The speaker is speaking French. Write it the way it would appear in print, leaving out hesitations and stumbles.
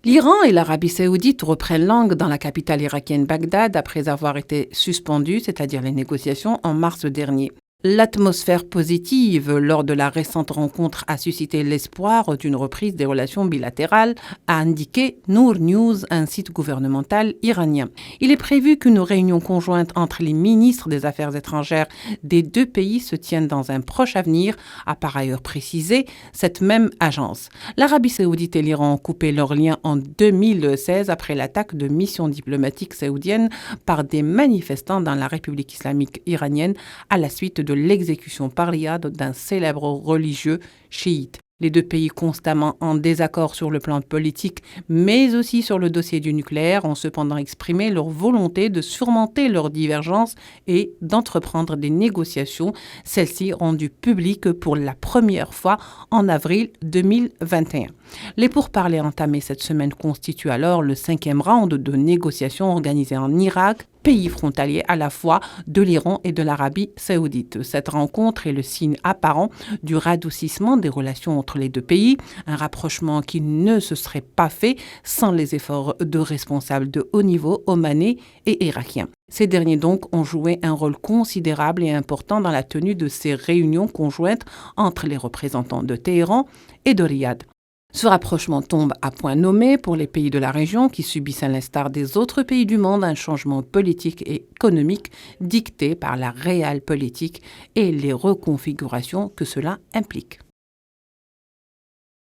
L'Iran et l'Arabie saoudite reprennent langue dans la capitale irakienne Bagdad après avoir été suspendus, c'est-à-dire les négociations, en mars dernier. L'atmosphère positive lors de la récente rencontre a suscité l'espoir d'une reprise des relations bilatérales, a indiqué Nour News, un site gouvernemental iranien. Il est prévu qu'une réunion conjointe entre les ministres des Affaires étrangères des deux pays se tienne dans un proche avenir, a par ailleurs précisé cette même agence. L'Arabie saoudite et l'Iran ont coupé leurs liens en 2016 après l'attaque de missions diplomatiques saoudiennes par des manifestants dans la République islamique iranienne à la suite de l'exécution par l'Iyad d'un célèbre religieux chiite. Les deux pays constamment en désaccord sur le plan politique, mais aussi sur le dossier du nucléaire, ont cependant exprimé leur volonté de surmonter leurs divergences et d'entreprendre des négociations, celles-ci rendues publiques pour la première fois en avril 2021. Les pourparlers entamés cette semaine constituent alors le 5e round de négociations organisées en Irak, pays frontalier à la fois de l'Iran et de l'Arabie saoudite. Cette rencontre est le signe apparent du radoucissement des relations entre les deux pays, un rapprochement qui ne se serait pas fait sans les efforts de responsables de haut niveau omanais et irakiens. Ces derniers donc ont joué un rôle considérable et important dans la tenue de ces réunions conjointes entre les représentants de Téhéran et de Riyad. Ce rapprochement tombe à point nommé pour les pays de la région qui subissent à l'instar des autres pays du monde un changement politique et économique dicté par la réelle politique et les reconfigurations que cela implique.